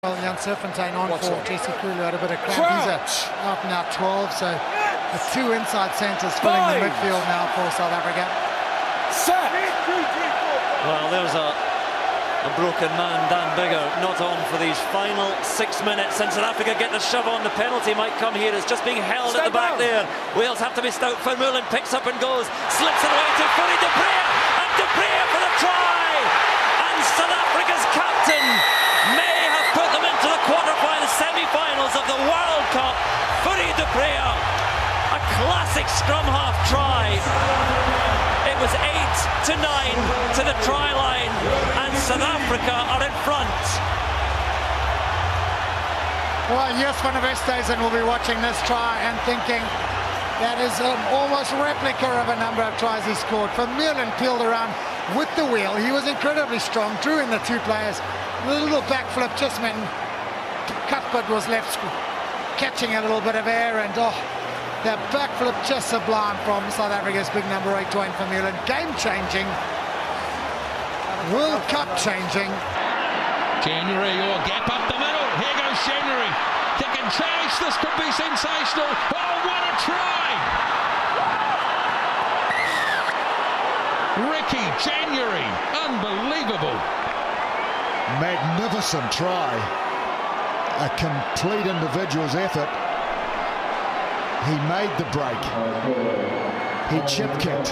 Well, Jan Serpentine on for Jesse Kulu had a bit of cramp. He's out now 12, so the two inside centres filling the midfield now for South Africa. Well, there's a broken man, Dan Bigger, not on for these final 6 minutes. And South Africa get the shove on. The penalty might come here. It's just being held at the back there. Wales have to be stout. Vermeulen picks up and goes, slips it away to Fourie du Preez, and du Preez for the try. And South Africa's captain may have put them into the quarterfinals, semi-finals of the World Cup. Fourie du Preez, a classic scrum half try. It was 8-9 to the try line, and South Africa are in front. Well, yes, Van der Westhuizen will be watching this try and thinking that is almost replica of a number of tries he scored. Vermeulen peeled around with the wheel. He was incredibly strong, drew in the two players. The little backflip just meant Cuthbert was left catching a little bit of air, and the backflip just sublime from South Africa's big number 8, Dwayne Vermeulen. Game-changing, World Cup-changing. January or gap up the middle. Here goes January. Taking chase. This could be sensational. Oh, what a try! Ricky January. Unbelievable. Magnificent try. A complete individual's effort. He made the break. He chip-kicked.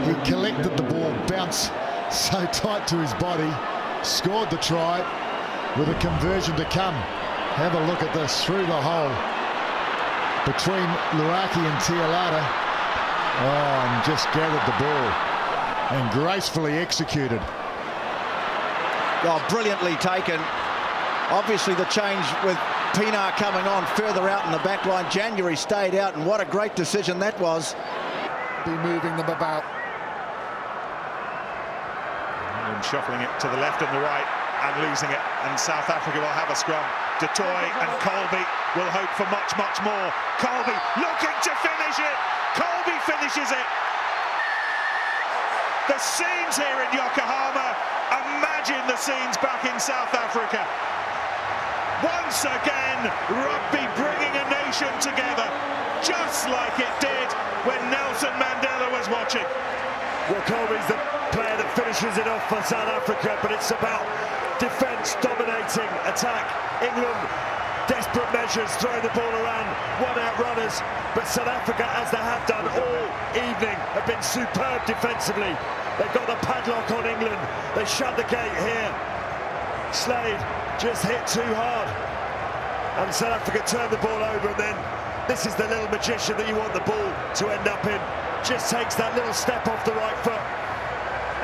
He collected the ball, bounced so tight to his body, scored the try with a conversion to come. Have a look at this, through the hole between Luaki and Tialata. Oh, and just gathered the ball and gracefully executed. Oh, brilliantly taken. Obviously the change with Pienaar coming on further out in the back line. January stayed out, and what a great decision that was. Be moving them about. And shuffling it to the left and the right and losing it, and South Africa will have a scrum. Du Toit and Colby will hope for much, much more. Colby looking to finish it. Colby finishes it. The scenes here in Yokohama. Imagine the scenes back in South Africa. Once again, rugby bringing a nation together, just like it did when Nelson Mandela was watching. Well, Colby's the player that finishes it off for South Africa, but it's about defence dominating attack. England, desperate measures, throwing the ball around, one-out runners, but South Africa, as they have done all evening, have been superb defensively. They've got the padlock on England. They shut the gate here. Slade just hit too hard, and South Africa turned the ball over, and then this is the little magician that you want the ball to end up in. Just takes that little step off the right foot,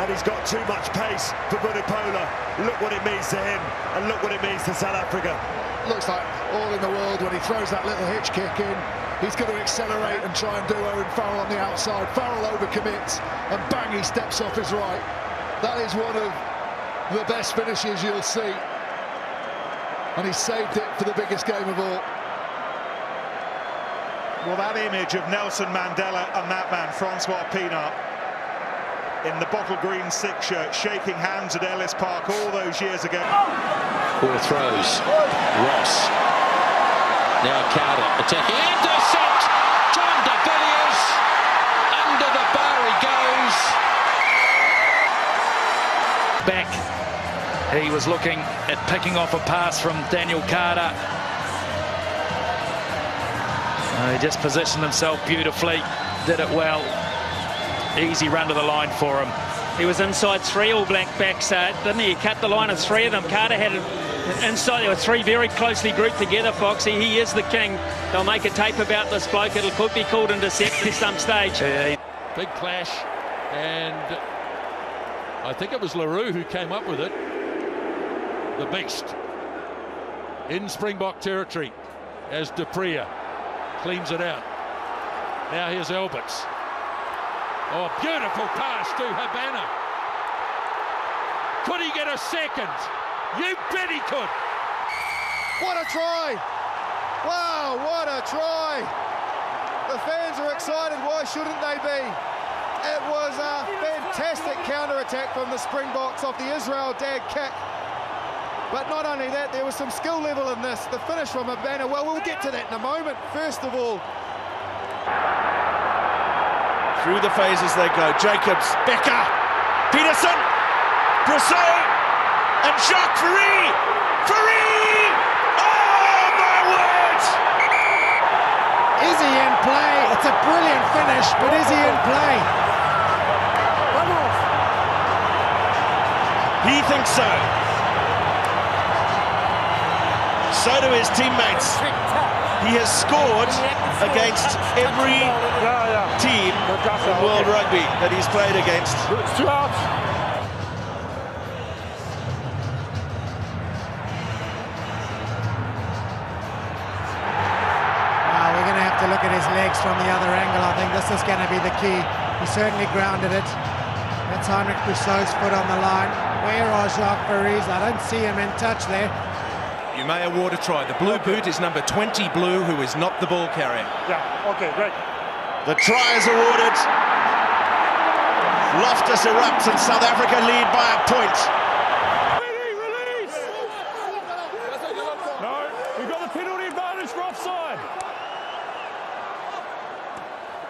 and he's got too much pace for Vunipola. Look what it means to him, and look what it means to South Africa. Looks like all in the world when he throws that little hitch kick in. He's going to accelerate and try and do Owen Farrell on the outside. Farrell overcommits, and bang, he steps off his right. That is one of the best finishes you'll see, and he saved it for the biggest game of all. Well, that image of Nelson Mandela and that man, Francois Pienaar, in the bottle green six shirt, shaking hands at Ellis Park all those years ago. Four throws. Ross. Now Carter attacking. Intercept! John de Villiers. Under the bar he goes. Back. He was looking at picking off a pass from Daniel Carter. He just positioned himself beautifully, did it well. Easy run to the line for him. He was inside three All Black backs, didn't he? He cut the line of three of them. Carter had it inside. There were three very closely grouped together, Foxy. He is the king. They'll make a tape about this bloke. It could be called into set at some stage. Big clash, and I think it was LaRue who came up with it. The beast in Springbok territory as du Preez cleans it out. Now here's Alberts. Oh, beautiful pass to Habana. Could he get a second? You bet he could. What a try! Wow, what a try! The fans are excited, why shouldn't they be? It was a fantastic counter-attack from the Springboks off the Israel Dag kick. But not only that, there was some skill level in this. The finish from Habana, well, we'll get to that in a moment. First of all, through the phases they go. Jacobs, Becker, Peterson, Brousseau, and Jacques Ferry. Oh, my word! Is he in play? It's a brilliant finish, but is he in play? Run off. He thinks so. So do his teammates. He has scored against every team in World Rugby that he's played against. We're going to have to look at his legs from the other angle. I think this is going to be the key. He certainly grounded it. That's Heinrich Brousseau's foot on the line. Where are Jacques Ferry's? I don't see him in touch there. You may award a try. The blue boot is number 20 Blue, who is not the ball carrier. Yeah, okay, great. The try is awarded. Loftus erupts and South Africa lead by a point. Release! No, we've got the penalty advantage for offside.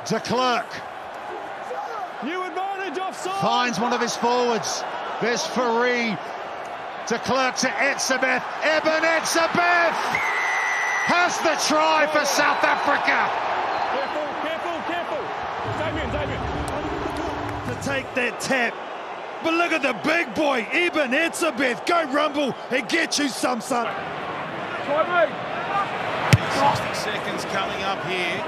De Klerk New advantage offside. finds one of his forwards. There's Ferry. De Klerk to Etzebeth. Eben Etzebeth has the try for South Africa. Careful. Damien. to take that tap. But look at the big boy, Eben Etzebeth. Go Rumble and get you some, son. 60 seconds coming up here.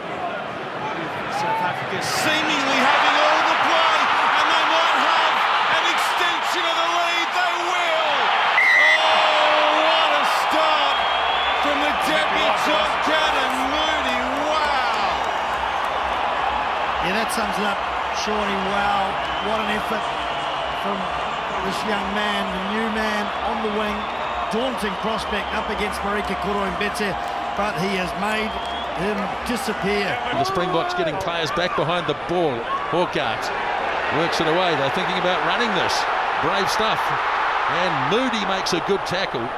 South Africa seemingly having all the play, and they might have an extension of the lead. They will. Oh, what a start from the debutante Cannon Mooney. Wow. Yeah, that sums it up, Shawnee. Wow, what an effort from this young man, the new man on the wing. Daunting prospect up against Marika Koroimbete, but he has made him disappear. The Springboks getting players back behind the ball. Hawkart works it away. They're thinking about running this. Brave stuff. And Moody makes a good tackle.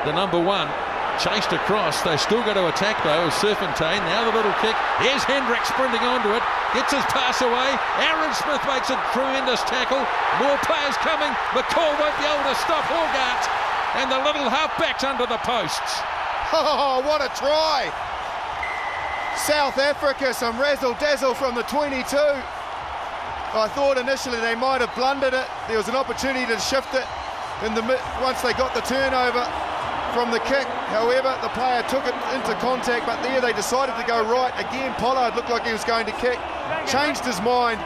The number one chased across. They still got to attack though. Serpentine. Now the little kick. Here's Hendrick sprinting onto it. Gets his pass away. Aaron Smith makes a tremendous tackle. More players coming. McCall won't be able to stop Hawkart. And the little halfback's under the posts. Oh, what a try! South Africa, some razzle-dazzle from the 22. I thought initially they might have blundered it. There was an opportunity to shift it once they got the turnover from the kick. However, the player took it into contact, but there they decided to go right. Again, Pollard looked like he was going to kick, changed his mind.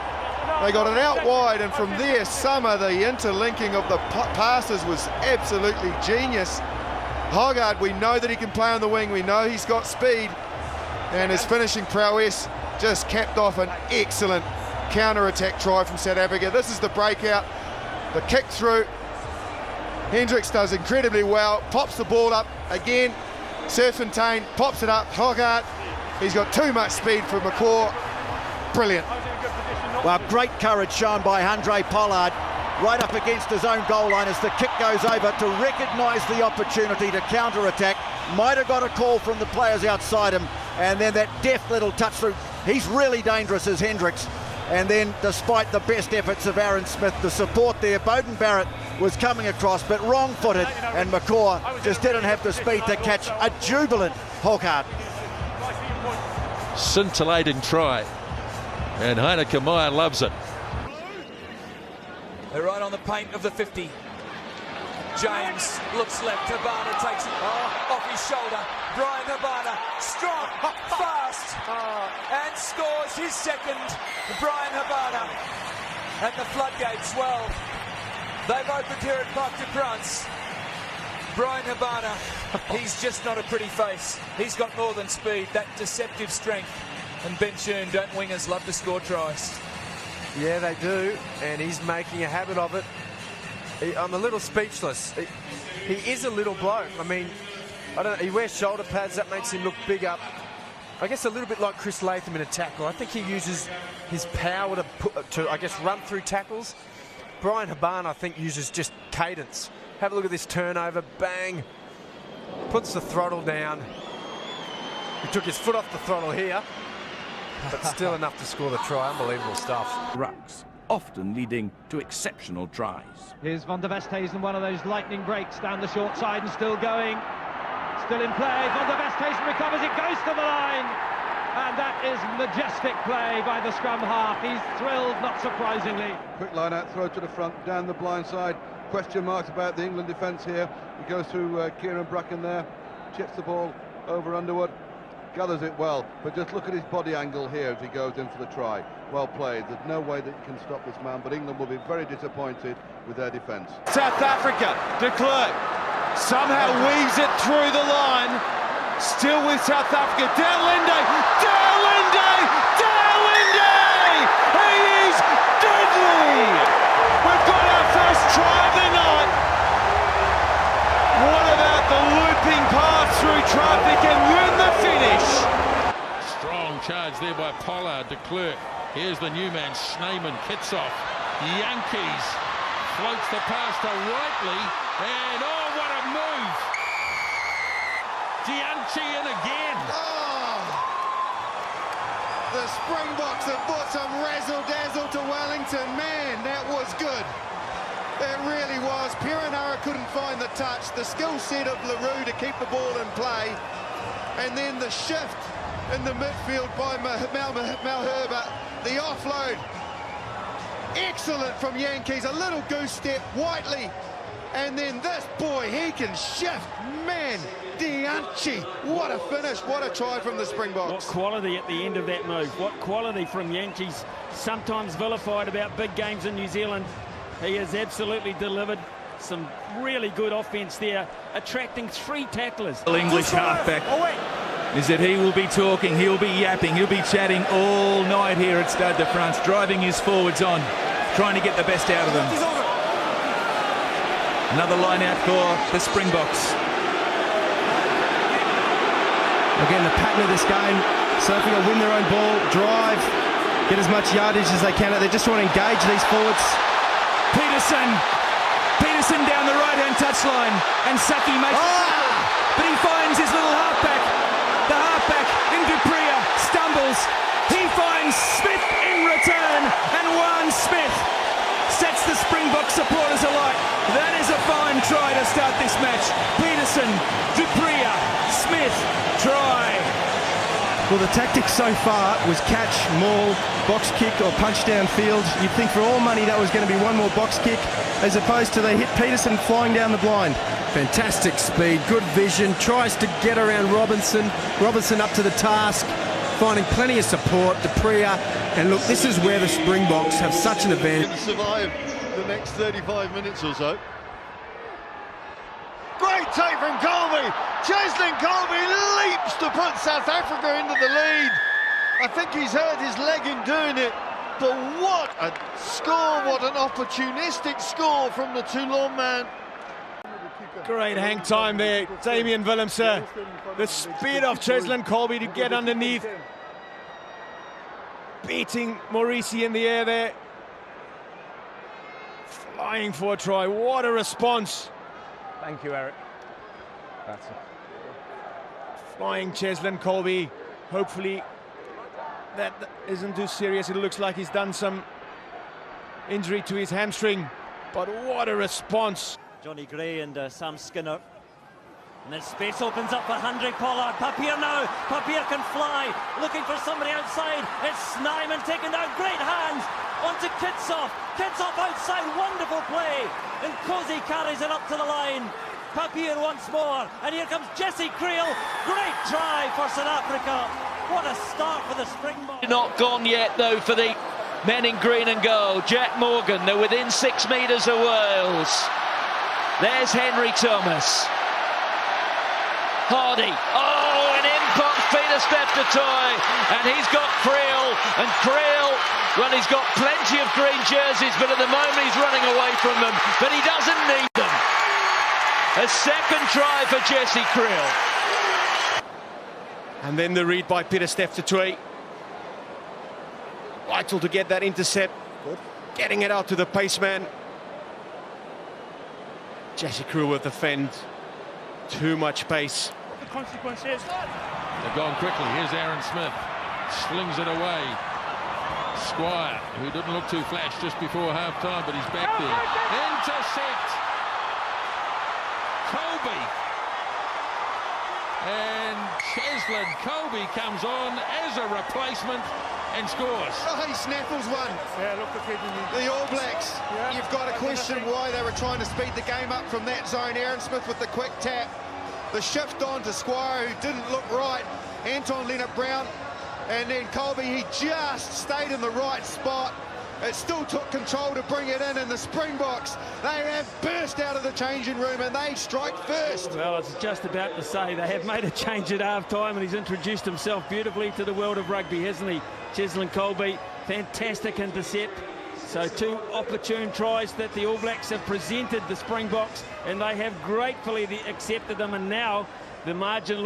They got it out wide, and from there, the interlinking of the passes was absolutely genius. Hogard, we know that he can play on the wing. We know he's got speed, and his finishing prowess just capped off an excellent counter-attack try from South Africa. This is the breakout, the kick through. Hendricks does incredibly well, pops the ball up again. Serpentine pops it up. Hogard, he's got too much speed for McCaw. Brilliant. Well, great courage shown by Handré Pollard right up against his own goal line as the kick goes over to recognise the opportunity to counter-attack. Might have got a call from the players outside him, and then that deft little touch through. He's really dangerous as Hendricks. And then, despite the best efforts of Aaron Smith, the support there, Beauden Barrett was coming across, but wrong-footed, and McCaw just didn't have the speed to catch a jubilant Hawkart. Scintillating try. And Heineke Meyer loves it. They're right on the paint of the 50. James looks left. Habana takes it off his shoulder. Brian Habana, strong, fast, and scores his second. Brian Habana. And the floodgates, well, they've opened here at Parc des Princes. Brian Habana, he's just not a pretty face. He's got more than speed, that deceptive strength. And Ben Schoen, don't wingers love to score tries? Yeah, they do, and he's making a habit of it. I'm a little speechless. He is a little bloke. I mean, I don't know, he wears shoulder pads, that makes him look big up. I guess a little bit like Chris Latham in a tackle. I think he uses his power to I guess, run through tackles. Brian Habana, I think, uses just cadence. Have a look at this turnover. Bang. Puts the throttle down. He took his foot off the throttle here, but still enough to score the try. Unbelievable stuff. Rucks, often leading to exceptional tries. Here's Van der Westhuizen, one of those lightning breaks down the short side and still going. Still in play. Van der Westhuizen recovers. It goes to the line. And that is majestic play by the scrum half. He's thrilled, not surprisingly. Quick line out, throw to the front, down the blind side. Question marks about the England defence here. He goes through Kieran Bracken there, chips the ball over Underwood, gathers it well, but just look at his body angle here as he goes in for the try. Well played. There's no way that you can stop this man, but England will be very disappointed with their defence. South Africa, de Klerk somehow weaves it through the line. Still with South Africa, Dalinde! He is deadly! We've got our first try of the night. What about the looping pass through traffic and then the finish? Strong charge there by Pollard, de Klerk. Here's the new man, Snyman, Kitsoff. Yankees floats the pass to Whiteley, and oh, what a move! Dianchi in again. Oh, the Springboks have put some razzle-dazzle to Wellington. Man, that was good. It really was. Piranara couldn't find the touch. The skill set of LaRue to keep the ball in play. And then the shift in the midfield by Mal Herbert. The offload. Excellent from Yankees. A little goose step. Whiteley. And then this boy, he can shift. Man, Dianchi. What a finish. What a try from the Springboks. What quality at the end of that move. What quality from Yankees. Sometimes vilified about big games in New Zealand. He has absolutely delivered some really good offence there, attracting 3 tacklers. English halfback is that he will be talking, he'll be yapping, he'll be chatting all night here at Stade de France, driving his forwards on, trying to get the best out of them. Another line out for the Springboks. Again, the pattern of this game, South Africa win their own ball, drive, get as much yardage as they can. They just want to engage these forwards. Peterson down the right-hand touchline, and Saki makes the tackle, but he finds his little halfback. The halfback in Dupria stumbles. He finds Smith in return, and Juan Smith sets the Springbok supporters alight. That is a fine try to start this match. Peterson, Dupria, Smith, try. Well, the tactic so far was catch, maul, box kick or punch downfield. You'd think for all money that was going to be one more box kick, as opposed to they hit Peterson flying down the blind. Fantastic speed, good vision, tries to get around Robinson. Robinson up to the task, finding plenty of support, Dupria. And look, this is where the Springboks have such an advantage. Can survive the next 35 minutes or so. Great take from Colby. Cheslin Colby leaps to put South Africa into the lead. I think he's hurt his leg in doing it. But what a score, what an opportunistic score from the Toulon man. Great hang time there, Damian Willemse. The speed of Cheslin Colby to get underneath. Beating Morisi in the air there. Flying for a try, what a response. Thank you, Eric. That's it. Flying Cheslin Colby. Hopefully that isn't too serious. It looks like he's done some injury to his hamstring. But what a response. Johnny Gray and Sam Skinner. And then space opens up for Handré Pollard. Papier now. Papier can fly. Looking for somebody outside. It's Snyman taking down. Great hands. Onto Kitsoff. Kitsoff outside. Wonderful play. And Cozy carries it up to the line. Papier once more. And here comes Jesse Creel. Great try for South Africa. What a start for the Springboks. Not gone yet, though, for the men in green and gold. Jack Morgan, they're within 6 metres of Wales. There's Henry Thomas. Hardy. Oh, and in pops Peter Steph-Toy. And he's got Creel. And Creel, well, he's got plenty of green jerseys, but at the moment he's running away from them. But he doesn't need them. A second try for Jesse Creel. And then the read by Peter Steph-Toy. Vital to get that intercept. Good. Getting it out to the paceman. Jesse Crew will defend too much pace. The consequences. They've gone quickly. Here's Aaron Smith. Slings it away. Squire, who didn't look too flash just before half-time, but he's back there. Intercept. Colby. And Cheslin Colby comes on as a replacement and scores. Oh, he snaffles one. Yeah, look at The All Blacks, you've got to question why they were trying to speed the game up from that zone. Aaron Smith with the quick tap. The shift on to Squire, who didn't look right. Anton Leonard-Brown. And then Colby, he just stayed in the right spot. It still took control to bring it in, and the Springboks, they have burst out of the changing room and they strike first. Well, I was just about to say they have made a change at half-time, and he's introduced himself beautifully to the world of rugby, hasn't he? Cheslin Colby, fantastic intercept. So 2 opportune tries that the All Blacks have presented the Springboks, and they have gratefully accepted them, and now the margin